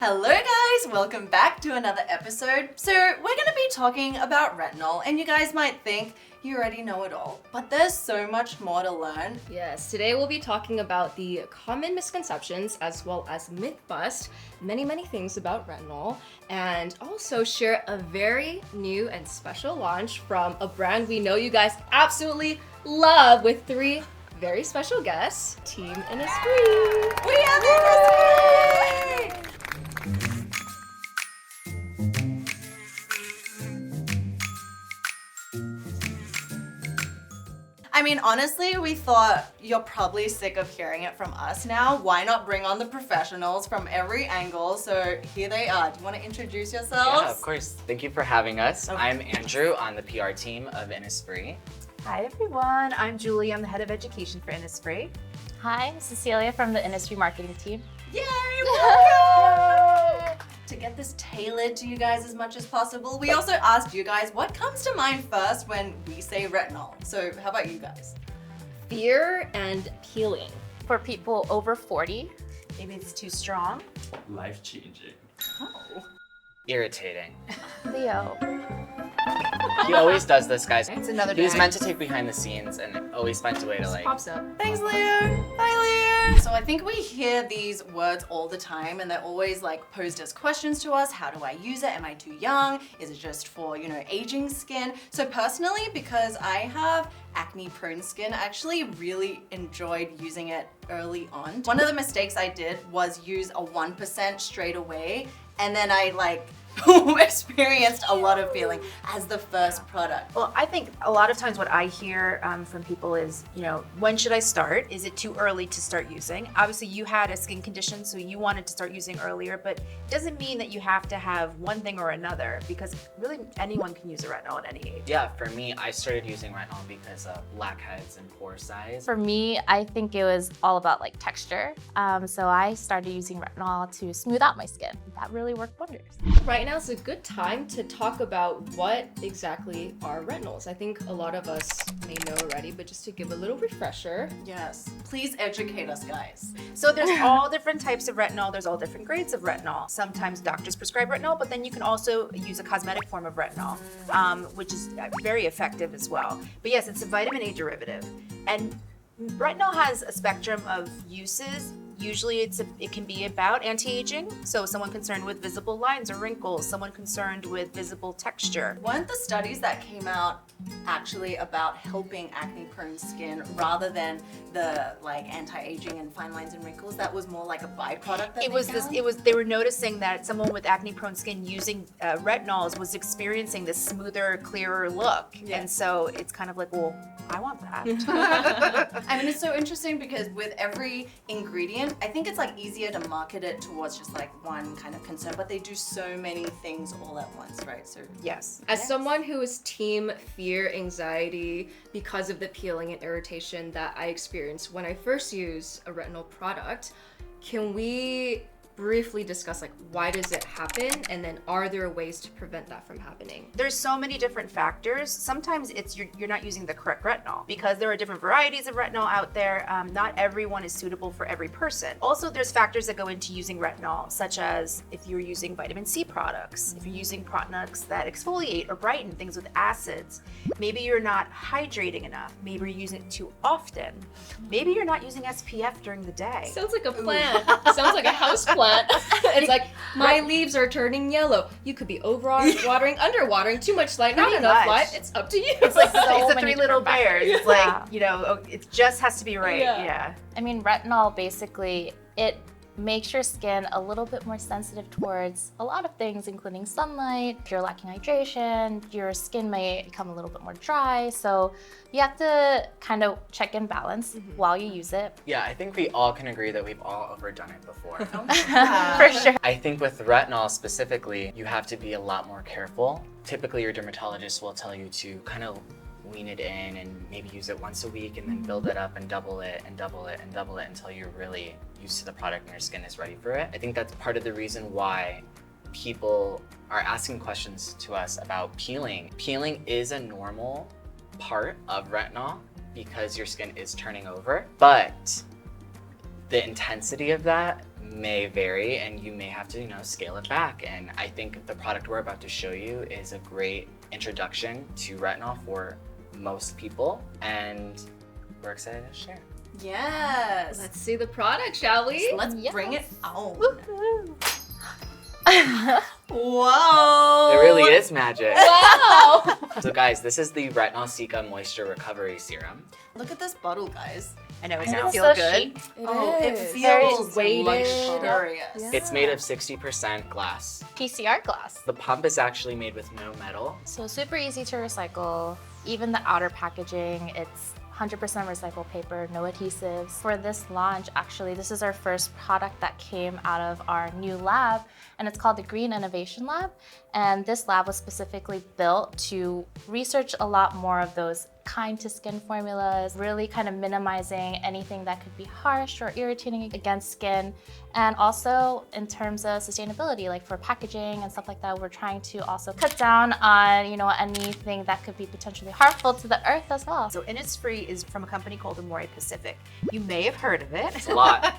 Hello guys, welcome back to another episode. So we're going to be talking about retinol, and you guys might think you already know it all, but there's so much more to learn. Yes, today we'll be talking about the common misconceptions as well as myth bust many things about retinol, and also share a very new and special launch from a brand we know you guys absolutely love with three very special guests, Team Innisfree. We have Innisfree! I mean, honestly, we thought you're probably sick of hearing it from us now. Why not bring on the professionals from every angle? So here they are. Do you want to introduce yourselves? Yeah, of course. Thank you for having us. Okay. I'm Andrew on the PR team of Innisfree. Hi everyone, I'm Julie. I'm the head of education for Innisfree. Hi, I'm Cecilia from the Innisfree marketing team. Yay! Welcome! To get this tailored to you guys as much as possible, we also asked you guys what comes to mind first when we say retinol. So how about you guys? Fear and peeling. For people over 40. Maybe it's too strong. Life-changing. Oh. Irritating. Leo. He always does this, guys. It's another day. He's meant to take behind the scenes and always finds a way to Pops up. Thanks, Leo. Bye, Leo. So I think we hear these words all the time, and they're always like posed as questions to us. How do I use it? Am I too young? Is it just for, aging skin? So personally, because I have acne-prone skin, I actually really enjoyed using it early on. One of the mistakes I did was use a 1% straight away, and then I experienced a lot of peeling as the first product. Well, I think a lot of times what I hear from people is, when should I start? Is it too early to start using? Obviously, you had a skin condition, so you wanted to start using earlier, but it doesn't mean that you have to have one thing or another, because really anyone can use a retinol at any age. Yeah, for me, I started using retinol because of blackheads and pore size. For me, I think it was all about texture. So I started using retinol to smooth out my skin. That really worked wonders. Right now is a good time to talk about what exactly are retinols. I think a lot of us may know already, but just to give a little refresher. Yes, please educate us, guys. So there's all different types of retinol. There's all different grades of retinol. Sometimes doctors prescribe retinol, but then you can also use a cosmetic form of retinol, which is very effective as well. But yes, it's a vitamin A derivative. And retinol has a spectrum of uses. Usually it can be about anti-aging, so someone concerned with visible lines or wrinkles, someone concerned with visible texture. Weren't the studies that came out actually about helping acne-prone skin rather than the anti-aging and fine lines and wrinkles? That was more like a byproduct. They were noticing that someone with acne-prone skin using retinols was experiencing this smoother, clearer look, and so it's kind of like, well, I want that. I mean, it's so interesting because with every ingredient, I think it's easier to market it towards just one kind of concern, but they do so many things all at once, right? So yes. As someone who is team fear, anxiety, because of the peeling and irritation that I experienced when I first used a retinol product, can we briefly discuss why does it happen, and then are there ways to prevent that from happening? There's so many different factors. Sometimes it's you're not using the correct retinol because there are different varieties of retinol out there. Not everyone is suitable for every person. Also, there's factors that go into using retinol, such as if you're using vitamin C products, if you're using products that exfoliate or brighten, things with acids. Maybe you're not hydrating enough. Maybe you're using it too often. Maybe you're not using SPF during the day. Sounds like a plant. Sounds like a house plant. It's my leaves are turning yellow. You could be over-watering, underwatering, too much light, not enough light. It's up to you. It's it's the three little bears. It's it just has to be right. Yeah. I mean, retinol basically, it makes your skin a little bit more sensitive towards a lot of things, including sunlight. If you're lacking hydration, your skin may become a little bit more dry. So you have to kind of check and balance while you use it. Yeah, I think we all can agree that we've all overdone it before. For sure. I think with retinol specifically, you have to be a lot more careful. Typically, your dermatologist will tell you to kind of wean it in and maybe use it once a week and then build it up and double it and double it and double it until you're really used to the product and your skin is ready for it. I think that's part of the reason why people are asking questions to us about peeling. Peeling is a normal part of retinol because your skin is turning over, but the intensity of that may vary and you may have to, scale it back. And I think the product we're about to show you is a great introduction to retinol for most people, and we're excited to share. Yes. Let's see the product, shall we? Let's Yes. bring it on. Woohoo. Whoa. It really is magic. Wow. So guys, this is the Retinol Cica Moisture Recovery Serum. Look at this bottle, guys. I know, I doesn't know. it feel So good? chic. It Very feels weighted. luxurious. Yeah. It's made of 60% glass. PCR glass. The pump is actually made with no metal. So super easy to recycle. Even the outer packaging, it's 100% recycled paper, no adhesives. For this launch, actually, this is our first product that came out of our new lab, and it's called the Green Innovation Lab. And this lab was specifically built to research a lot more of those kind to skin formulas, really kind of minimizing anything that could be harsh or irritating against skin. And also in terms of sustainability, like for packaging and stuff like that, we're trying to also cut down on, anything that could be potentially harmful to the earth as well. So Innisfree is from a company called Amore Pacific. You may have heard of it. It's a lot.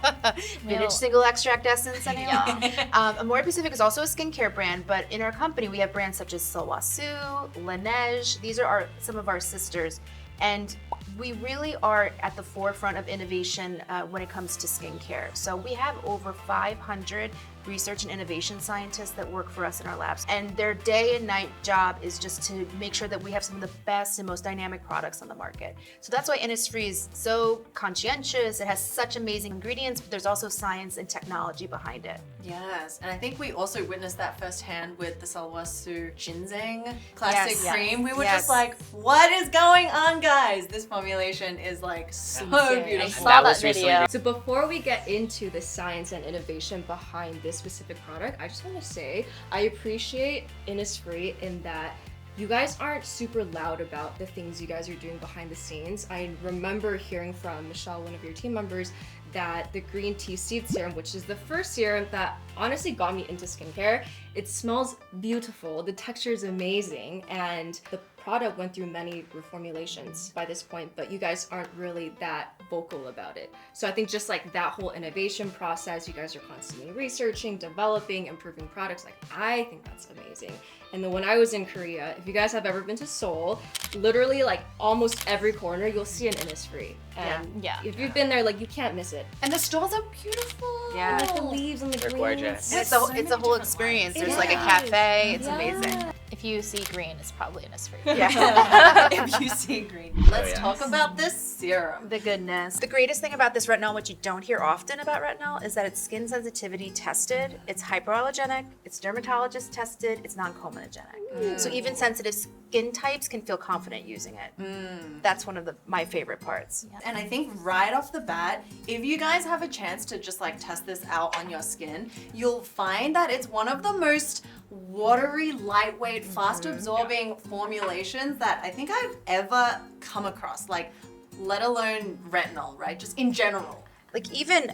Vintage single extract essence, anyone? Amore Pacific is also a skincare brand, but in our company we have brands such as Solwasu, Laneige. These are some of our sisters. And we really are at the forefront of innovation when it comes to skincare. So we have over 500 research and innovation scientists that work for us in our labs. And their day and night job is just to make sure that we have some of the best and most dynamic products on the market. So that's why Innisfree is so conscientious. It has such amazing ingredients, but there's also science and technology behind it. Yes, and I think we also witnessed that firsthand with the Salwasu ginseng classic Yes. cream. We were Yes. just like, what is going on, guys? This formulation is like so Insane. beautiful. I saw that was recently video. So before we get into the science and innovation behind this specific product, I just want to say I appreciate Innisfree in that you guys aren't super loud about the things you guys are doing behind the scenes. I remember hearing from Michelle, one of your team members, that the green tea seed serum, which is the first serum that honestly got me into skincare, it smells beautiful, the texture is amazing, and the product went through many reformulations by this point, but you guys aren't really that vocal about it. So I think just like that whole innovation process, you guys are constantly researching, developing, improving products. Like, I think that's amazing. And then when I was in Korea, if you guys have ever been to Seoul, literally like almost every corner, you'll see an Innisfree. And Yeah. if you've been there, like you can't miss it. And the stalls are beautiful. Yeah. Like the leaves and the They're greens. gorgeous. And it's So a many whole different experience. lines. There's It like a is. cafe. It's Yeah. amazing. If you see green, it's probably Innisfree. Yeah. If you see green. Let's yes. talk about this serum. The goodness. The greatest thing about this retinol, which you don't hear often about retinol, is that it's skin sensitivity tested, it's hypoallergenic, it's dermatologist tested, it's non-comedogenic. So even sensitive skin types can feel confident using it. That's one of my favorite parts. And I think right off the bat, if you guys have a chance to just like test this out on your skin, you'll find that it's one of the most watery, lightweight, fast absorbing formulations that I think I've ever come across. Like, let alone retinol, right? Just in general. Like even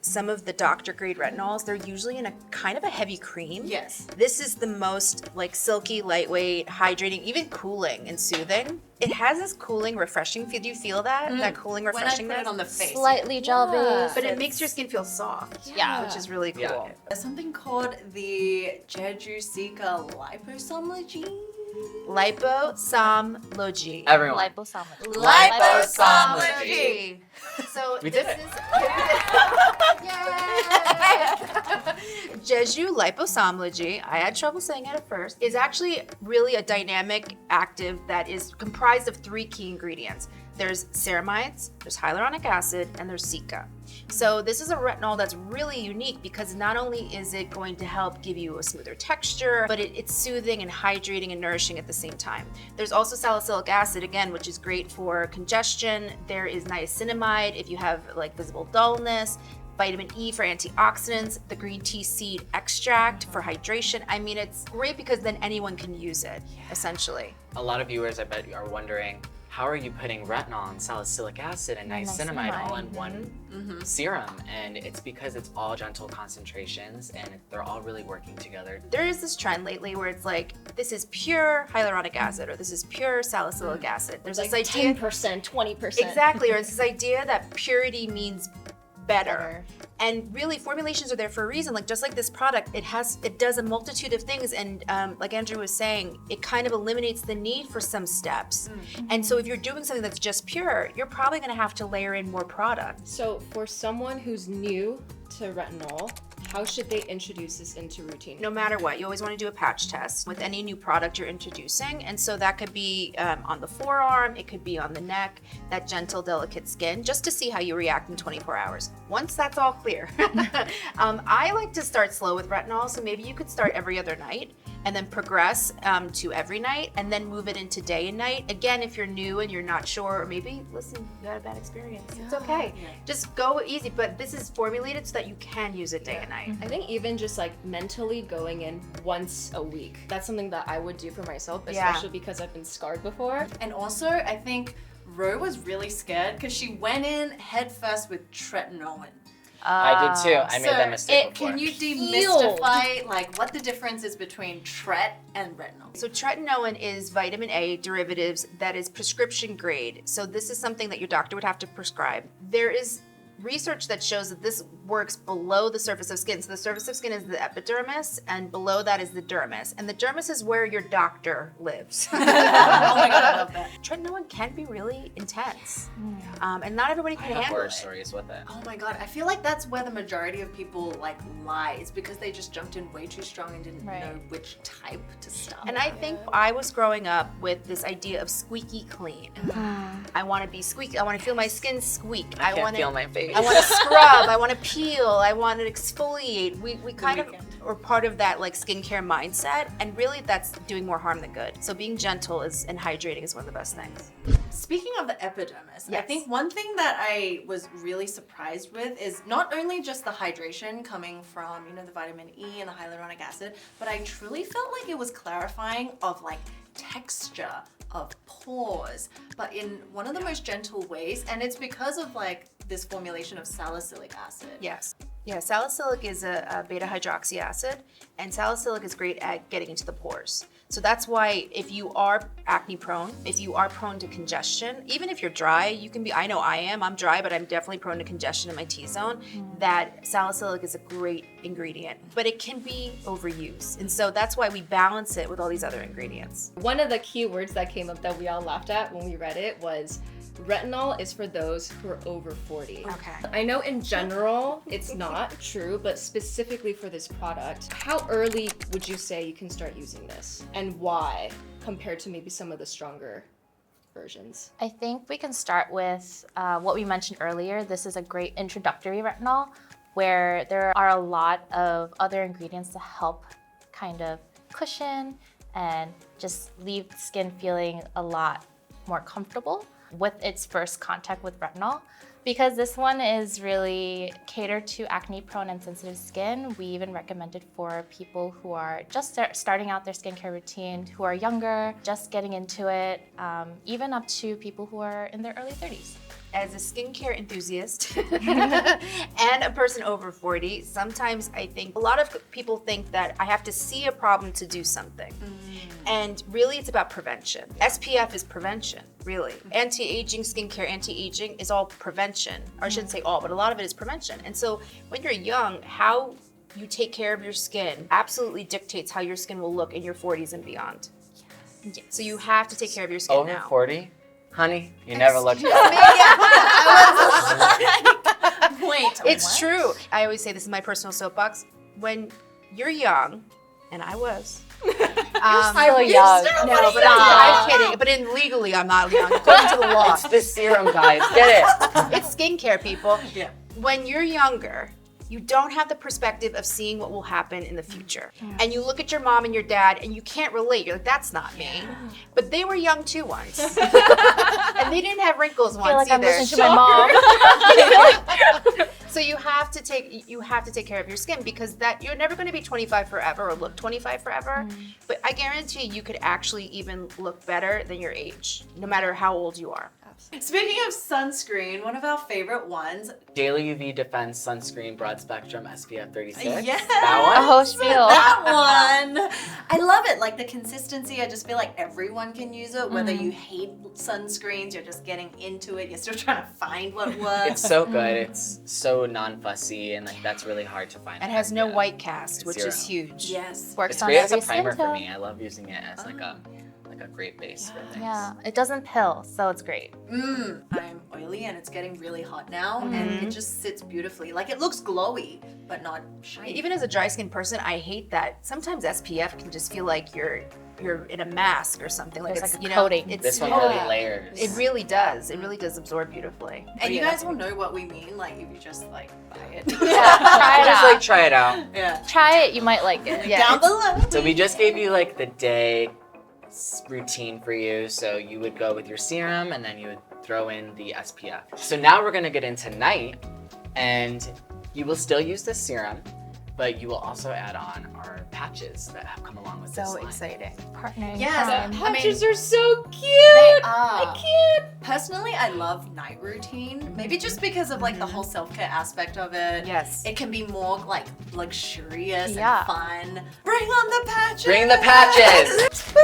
some of the doctor grade retinols, they're usually in a kind of a heavy cream. Yes. This is the most like silky, lightweight, hydrating, even cooling and soothing. It has this cooling, refreshing feel. Do you feel that? That cooling, When I refreshing put it on the face. Slightly gel based. But it makes your skin feel soft. Yeah. Which is really cool. Yeah. There's something called the Jeju Cica liposomology. Liposomology. Everyone. Liposomology. Liposomology. So We did this it. Yay! Jeju liposomology, I had trouble saying it at first, is actually really a dynamic active that is comprised of 3 key ingredients. There's ceramides, there's hyaluronic acid, and there's Cica. So this is a retinol that's really unique because not only is it going to help give you a smoother texture, but it's soothing and hydrating and nourishing at the same time. There's also salicylic acid, again, which is great for congestion. There is niacinamide if you have like visible dullness. Vitamin E for antioxidants, the green tea seed extract for hydration. I mean, it's great because then anyone can use it, essentially. A lot of viewers, I bet, are wondering, how are you putting retinol and salicylic acid and niacinamide all in one serum? And it's because it's all gentle concentrations and they're all really working together. There is this trend lately where it's like, this is pure hyaluronic acid or this is pure salicylic acid. There's Like this idea. 10%, 20%. Exactly, or it's this idea that purity means better. And really, formulations are there for a reason. Like just like this product, it does a multitude of things, and like Andrew was saying, it kind of eliminates the need for some steps. And so if you're doing something that's just pure, you're probably going to have to layer in more product. So for someone who's new to retinol, how should they introduce this into routine? No matter what, you always want to do a patch test with any new product you're introducing. And so that could be on the forearm, it could be on the neck, that gentle, delicate skin, just to see how you react in 24 hours. Once that's all clear, I like to start slow with retinol. So maybe you could start every other night and then progress to every night and then move it into day and night. Again, if you're new and you're not sure, or maybe, listen, you had a bad experience. It's okay. Just go easy, but this is formulated so that you can use it day and night. I think even just like mentally going in once a week, that's something that I would do for myself, especially because I've been scarred before. And also, I think Ro was really scared because she went in head first with tretinoin. I did too. I made that mistake before. Can you demystify like what the difference is between tret and retinol? So tretinoin is vitamin A derivatives that is prescription grade. So this is something that your doctor would have to prescribe. There is research that shows that this works below the surface of skin. So the surface of skin is the epidermis, and below that is the dermis. And the dermis is where your doctor lives. Oh my god, I love that. Tretinoin can be really intense, and not everybody I can have handle horror it. stories with it. Oh my god, I feel like that's where the majority of people like lie. It's because they just jumped in way too strong and didn't know which type to start. And I think I was growing up with this idea of squeaky clean. I want to be squeaky. I want to feel my skin squeak. I can't want feel my face. I want to scrub. I want to peel. I want to exfoliate. We kind of are part of that like skincare mindset, and really that's doing more harm than good. So being gentle and hydrating is one of the best things. Speaking of the epidermis, I think one thing that I was really surprised with is not only just the hydration coming from, the vitamin E and the hyaluronic acid, but I truly felt like it was clarifying of like texture, of pores, but in one of the most gentle ways, and it's because of like this formulation of salicylic acid. Yes. Yeah, salicylic is a beta hydroxy acid, and salicylic is great at getting into the pores. So that's why if you are acne prone, if you are prone to congestion, even if you're dry, you can be, I know I am, I'm dry, but I'm definitely prone to congestion in my T-zone, that salicylic is a great ingredient, but it can be overused. And so that's why we balance it with all these other ingredients. One of the key words that came up that we all laughed at when we read it was retinol is for those who are over 40. Okay. I know in general it's not true, but specifically for this product, how early would you say you can start using this? And why, compared to maybe some of the stronger versions? I think we can start with what we mentioned earlier. This is a great introductory retinol where there are a lot of other ingredients to help kind of cushion and just leave the skin feeling a lot more comfortable with its first contact with retinol. Because this one is really catered to acne prone and sensitive skin, we even recommend it for people who are just starting out their skincare routine, who are younger, just getting into it, even up to people who are in their early 30s. As a skincare enthusiast and a person over 40, sometimes I think a lot of people think that I have to see a problem to do something. And really it's about prevention. SPF is prevention, really. Anti-aging skincare, anti-aging is all prevention. Or I shouldn't say all, but a lot of it is prevention. And so when you're young, how you take care of your skin absolutely dictates how your skin will look in your 40s and beyond. Yes. So you have to take care of your skin Over now. 40? Honey, you never looked better. Wait, It's true. I always say, this is my personal soapbox. When you're young, and I was. Still young. No, but I'm kidding. But legally, I'm not young. According to the law. It's the serum, guys. Get it? It's skincare, people. Yeah. When you're younger, you don't have the perspective of seeing what will happen in the future. And you look at your mom and your dad and you can't relate. You're like, that's not me. But they were young too once. And they didn't have wrinkles I feel once like I'm either. listening to my mom. So you have to take care of your skin, because that you're never going to be 25 forever or look 25 forever. But I guarantee you could actually even look better than your age, no matter how old you are. Speaking of sunscreen, one of our favorite ones. Daily UV Defense Sunscreen Broad Spectrum SPF 36. Yes. That one? A whole spiel. That one. I love it. Like the consistency, I just feel like everyone can use it. Whether you hate sunscreens, you're just getting into it, you're still trying to find what works. It's so good. It's so non-fussy, and like that's really hard to find. And it has no Yeah. white cast, It's which zero. is huge. Yes. Works It's on great as a every primer skin for tone. me. I love using it as like a great base for things. Yeah, it doesn't pill, so it's great. I'm oily and it's getting really hot now, and it just sits beautifully. Like it looks glowy, but not shiny. Even as a dry skin person, I hate that sometimes SPF can just feel like you're in a mask or something. Like There's it's like a coating. It's This one totally- really layers. It really does. It really does absorb beautifully. and you Yeah, guys will know what we mean, like if you just like buy it. Yeah, try it Just out. like try it out. Yeah. Try it, you might like it. Yeah, Down it's- below. So we just gave you like the day routine for you. So you would go with your serum and then you would throw in the SPF. So now we're gonna get into night, and you will still use the serum, but you will also add on our patches that have come along with this so line. exciting. Partnering. Yes. time. Patches are so cute. They are. I can't. Personally, I love night routine. Maybe just because of like the whole self-care aspect of it. Yes. It can be more like luxurious Yeah. and fun. Bring on the patches! Bring the patches!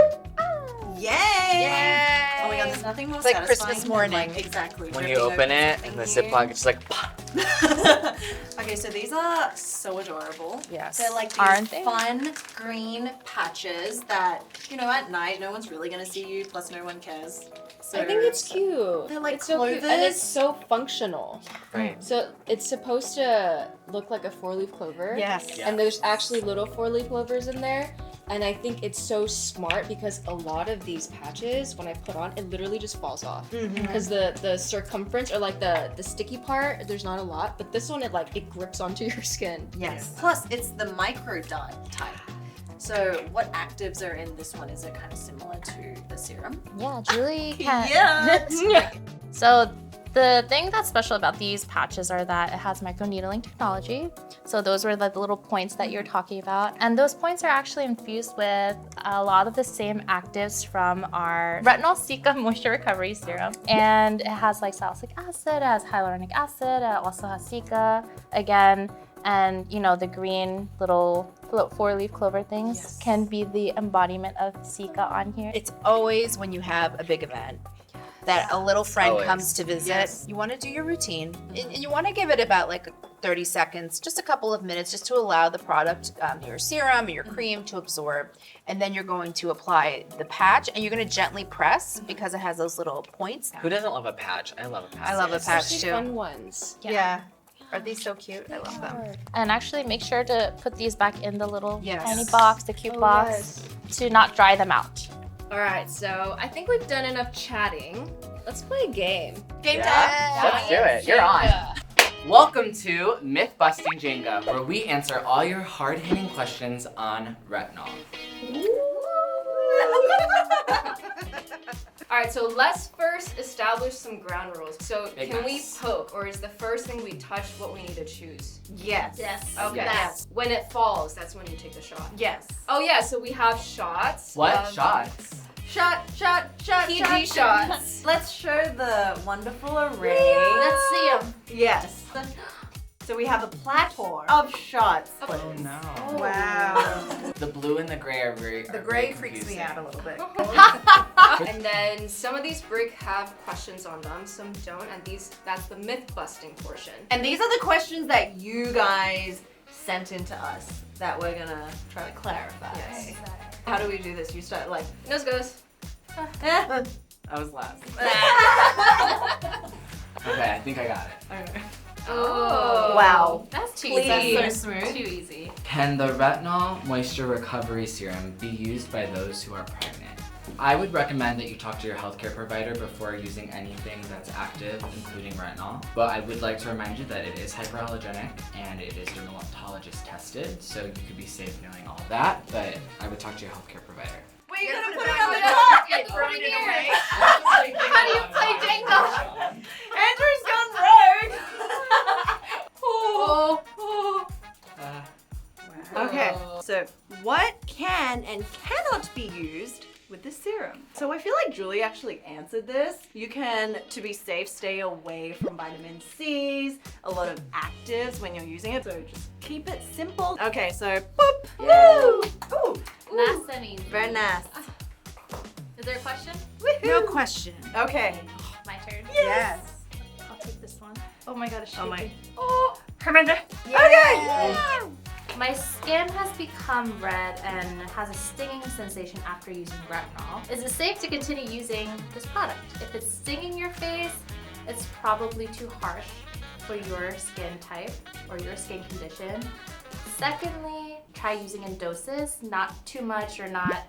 Yay! Yay! Oh my god, there's nothing more It's like satisfying Christmas than, morning. like, exactly. When you dripping open over it and the something Ziploc, new. it's like pop. Okay, so these are so adorable. Yes. They're like these Aren't they? fun green patches that, you know, at night no one's really gonna see you, plus no one cares. So I think it's cute. They're like it's so cute, and clovers. it's so functional. Right. So it's supposed to look like a 4-leaf clover. Yes. Yeah. And there's actually little 4-leaf clovers in there. And I think it's so smart because a lot of these patches, when I put on, it literally just falls off. Because the circumference or like the sticky part, there's not a lot. But this one, it grips onto your skin. Yes. Plus, it's the micro dye type. So, what actives are in this one? Is it kind of similar to the serum? Yeah, Julie can. Yeah. So the thing that's special about these patches are that it has microneedling technology. So those were the little points that you're talking about. And those points are actually infused with a lot of the same actives from our Retinol Cica Moisture Recovery Serum. And it has like salicylic acid, it has hyaluronic acid, it also has Cica again. And you know, the green little 4-leaf clover things can be the embodiment of Cica on here. It's always when you have a big event that a little friend Always. comes to visit. Yes. You want to do your routine, and you want to give it about like 30 seconds, just a couple of minutes, just to allow the product, your serum or your cream to absorb. And then you're going to apply the patch, and you're going to gently press because it has those little points. Who doesn't love a patch? I love a patch. I love a patch Especially too. fun ones. Yeah. Are these so cute? I love them. And actually make sure to put these back in the little Yes. tiny box, the cute Oh, box, to not dry them out. All right, so I think we've done enough chatting. Let's play a game. Game Yeah, let's do it. You're on. Welcome to Mythbusting Jenga, where we answer all your hard-hitting questions on retinol. All right, so let's first establish some ground rules. So Big can we mess. poke, or is the first thing we touch what we need to choose? Yes. Yes. Okay. Yes. When it falls, that's when you take the shot. Yes. Oh yeah, so we have shots. What? of- Shots? Shot. PG shots. Let's show the wonderful array. Let's see them. Yes. So we have a platter of shots. Oh no. Wow. The blue and the gray are very The gray freaks me out a little bit. And then some of these brick have questions on them, some don't, and that's the myth busting portion. And these are the questions that you guys sent in to us that we're gonna try to clarify. Yes. How do we do this? You start like, Nose goes. I was last. Okay, I think I got it. Oh. Wow. That's too Please. easy. That's so smooth. Too easy. Can the Retinol Moisture Recovery Serum be used by those who are pregnant? I would recommend that you talk to your healthcare provider before using anything that's active, including retinol. But I would like to remind you that it is hyperallergenic and it is dermatologist tested, so you could be safe knowing all of that, but I would talk to your healthcare provider. Wait, You're you're gonna gonna put put it it on on the the top? Throwing it away. How do you play Jenga? Andrew's gone rogue. Okay, so what can and cannot be used with the serum? So I feel like Julie actually answered this. You can, to be safe, stay away from vitamin C's, a lot of actives when you're using it, so just keep it simple. Okay, so boop, woo! Ooh, Nice Very nice. Is there a question? No question. Okay. My turn. Yes. I'll take this one. Oh my god, it's shaking. Oh my. Oh, Hermander. Okay. My skin has become red and has a stinging sensation after using retinol. Is it safe to continue using this product? If it's stinging your face, it's probably too harsh for your skin type or your skin condition. Secondly, try using in doses, not too much or not,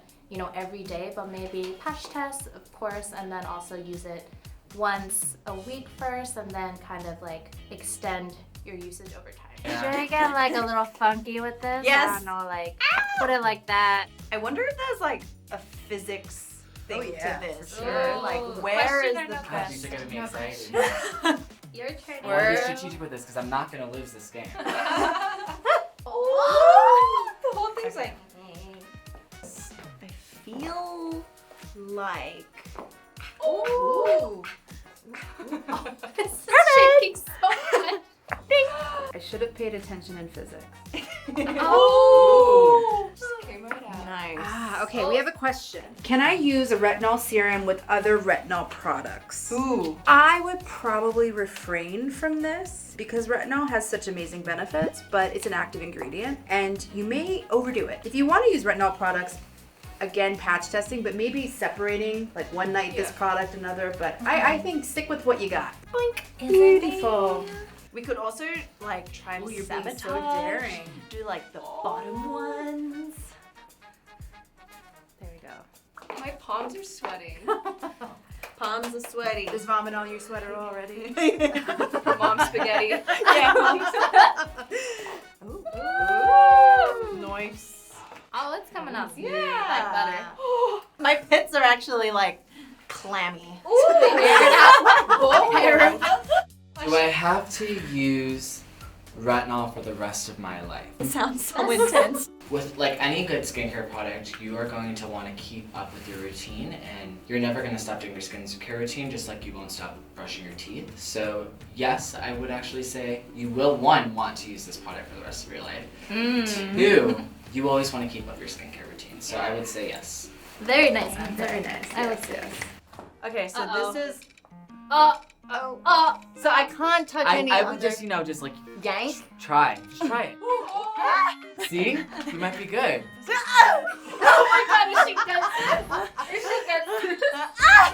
every day, but maybe patch test, of course, and then also use it once a week first and then kind of like extend your usage over time. Yeah. Should I get like a little funky with this? Yes. I don't know, like put it like that. I wonder if there's like a physics thing yeah, to this. for Or, sure. like, Ooh, where is question or the no Gosh, these best? are gonna be exciting. Your turn. I want to be strategic with this because I'm not gonna lose this game. Oh, the whole thing's like. I feel like. Ooh. This is shaking so much. I should have paid attention in physics. Oh. Just came right out. Nice. Okay, we have a question. Can I use a retinol serum with other retinol products? Ooh. I would probably refrain from this because retinol has such amazing benefits, but it's an active ingredient and you may overdo it. If you want to use retinol products, again, patch testing, but maybe separating like one night this product, another, but I think stick with what you got. Blink. Beautiful. We could also like try and Ooh, you're being sabotage. so daring. Do like the bottom ones. There we go. My palms are sweating. Palms are sweaty. Is vomit on your sweater already? Mom spaghetti. Yeah. Ooh. Nice. Oh, it's coming out smooth Yeah. like butter. My pits are actually like clammy. Do I have to use retinol for the rest of my life? It sounds so intense. With like any good skincare product, you are going to want to keep up with your routine and you're never going to stop doing your skincare routine just like you won't stop brushing your teeth. So yes, I would actually say you will, one, want to use this product for the rest of your life. Two, you always want to keep up your skincare routine. So I would say yes. Very nice answer. Very nice. I would say. Okay, so Uh-oh. this is. Oh. So I can't touch any I other. would just, just like yank. try. Just try it. See? You might be good. Oh my god, is she good? Is she good?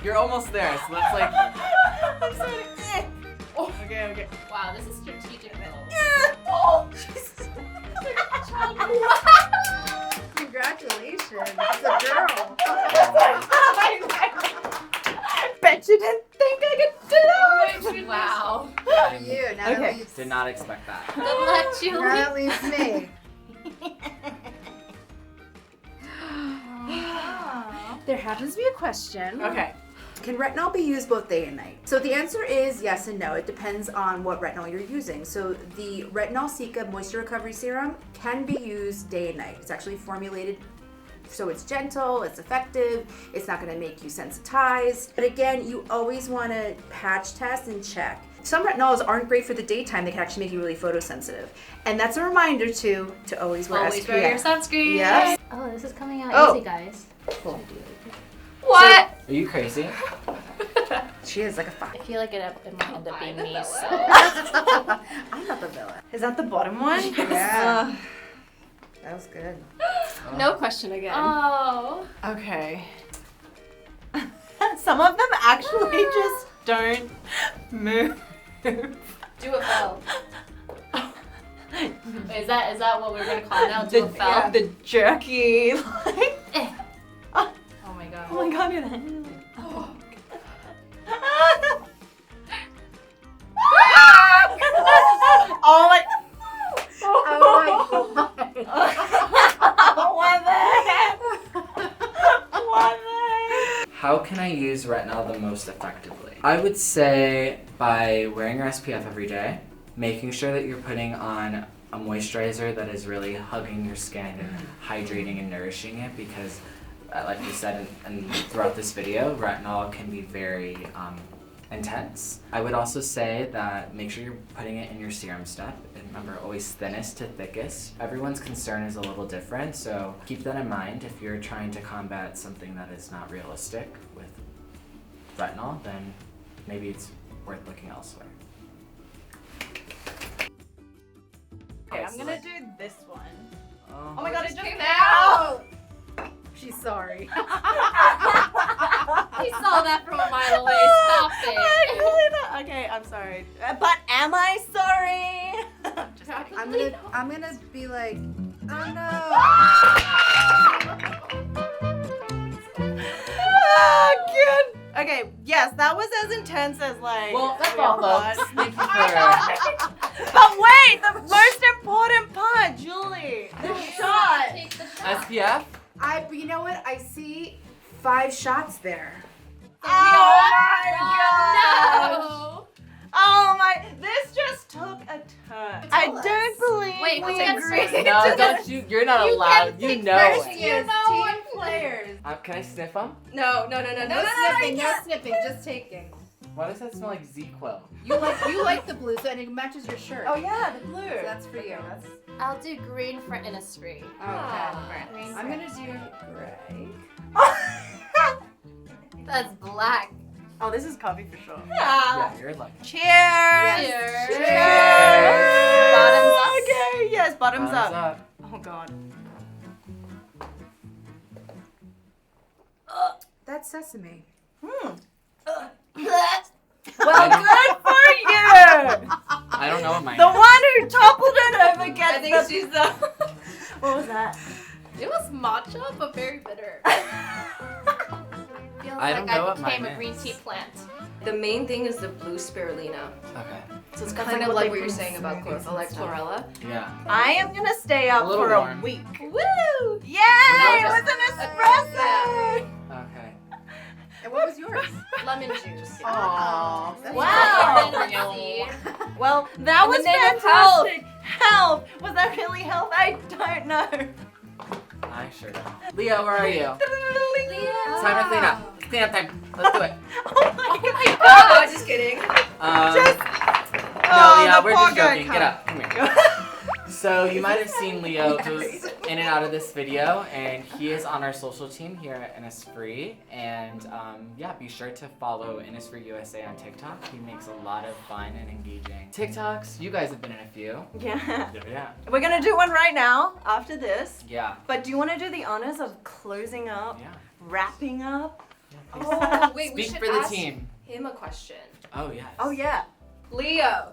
You're almost there, so that's like. I'm sorry. Okay. Wow, this is strategic though. Oh, Jesus. Congratulations. It's a girl. Bet you didn't think I could do that. Wow. You, not Okay. at least. Did not expect that. Good luck, Julie. Not at least me. There happens to be a question. Okay. Can retinol be used both day and night? So the answer is yes and no. It depends on what retinol you're using. So the Retinol Cica Moisture Recovery Serum can be used day and night. It's actually formulated so it's gentle, it's effective, it's not going to make you sensitized. But again, you always want to patch test and check. Some retinols aren't great for the daytime. They can actually make you really photosensitive. And that's a reminder to always wear Always SPF. wear your sunscreen. Yes. Oh, this is coming out Oh. easy, guys. Cool. What? Are you crazy? She is like a fox. I feel like it might end up being me, so. I'm not the villain. Is that the bottom one? Yeah. That was good. No question again. Oh. Okay. Some of them actually just don't move. Do it fell. Is that what we're gonna call it now? Do it fell? The jerky, like. Oh my god. Oh my god, your hand. Oh my. Oh my god. What the heck? What the heck? How can I use retinol the most effectively? I would say by wearing your SPF every day, making sure that you're putting on a moisturizer that is really hugging your skin and hydrating and nourishing it because like you said and throughout this video, retinol can be very intense. I would also say that make sure you're putting it in your serum step. If remember, always thinnest to thickest. Everyone's concern is a little different, so keep that in mind. If you're trying to combat something that is not realistic with retinol, then maybe it's worth looking elsewhere. Okay, I'm gonna do this one. Oh Oh my god, it just came came out! She's sorry. He saw that from a mile away. Stop I it. really don't. Okay, I'm sorry. But am I sorry? Just kidding. I'm gonna be like, oh no. Oh, good. Okay, yes, that was as intense as like. Well, that's we all, thought. folks. Thank you for. But wait, the most important part, Julie. The shot. Take the shot. SPF? But you know what? I see 5 shots there. Oh my god. No. Oh my, this just took a turn. I don't believe Wait, we who gets agreed. first? No, don't you. You're not allowed. You know it. You know team players. Can I sniff them? No. No sniffing, just taking. Why does that smell like ZzzQuil? You like the blue, so and it matches your shirt. Oh yeah, the blue. So that's for you. I'll do green for Innisfree. Okay. Green. I'm gonna do gray. That's black. Oh, this is coffee for sure. Yeah, you're lucky. Cheers. Cheers. Cheers. Bottoms up. Okay, yes, bottoms Thumbs up. up. Oh god. That's sesame. Well, good for you. I don't know what mine The is. one who toppled it over gets I think the. she's the. What was that? It was matcha, but very bitter. Feels I don't like know I what became mine a green is. tea plant. The main thing is the blue spirulina. Okay. So it's That's kind like of what like they what you're put in saying about smoothies and like stuff. chlorella. Yeah. I am gonna stay up A little for a warm. week. Woo! Yay! It We're was an espresso. Okay. And what was yours? Lemon juice. Aww. Wow. Vitamin C. Well, that In the was name of fantastic. Health. Was that really health? I don't know. I sure don't. Leo, where are you? Leo. It's time to clean up. Clean up time. Let's do it. Oh my god. Oh, just kidding. Just. No, Leo, the we're poor just guy joking. Get up. Come here. So you might have seen Leo goes in and out of this video, and he is on our social team here at Innisfree. And yeah, be sure to follow Innisfree USA on TikTok. He makes a lot of fun and engaging TikToks. You guys have been in a few. Yeah. Yeah. We're gonna do one right now after this. Yeah. But do you want to do the honors of closing up, Yeah. wrapping up? Oh, wait, we Speak should for the ask team. him a question. Oh yes. Oh yeah. Leo,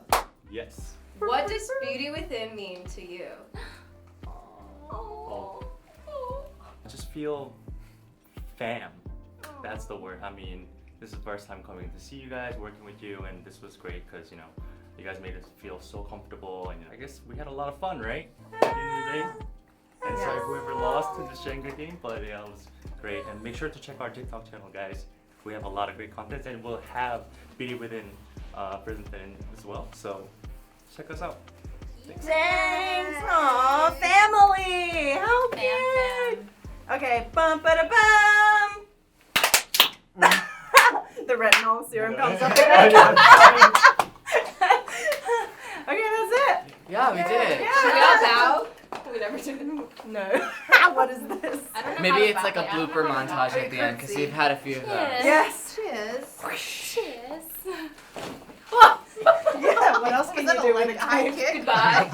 Yes. what does beauty within mean to you? Oh. I just feel fam. That's the word. I mean, this is the first time coming to see you guys, working with you, and this was great because, you know, you guys made us feel so comfortable, and I guess we had a lot of fun, right? At the end of the day. And sorry whoever lost in the Shenga game, but yeah, it was great. And make sure to check our TikTok channel, guys. We have a lot of great content, and we'll have Beauty Within presented as well. So check us out. Thanks. Aw, family. How cute. Okay. Bum ba da bum. The retinol serum comes up. Okay, that's it. Yeah, we did it. Yeah. Should we all bow? We never do it. No. What is this? I don't know Maybe how to it's like a back it. I don't blooper know how to montage back at the end because we've had a few of those. Yes. Yes. Cheers. Cheers. Yeah. What else can you do with a high knife? kick? Goodbye.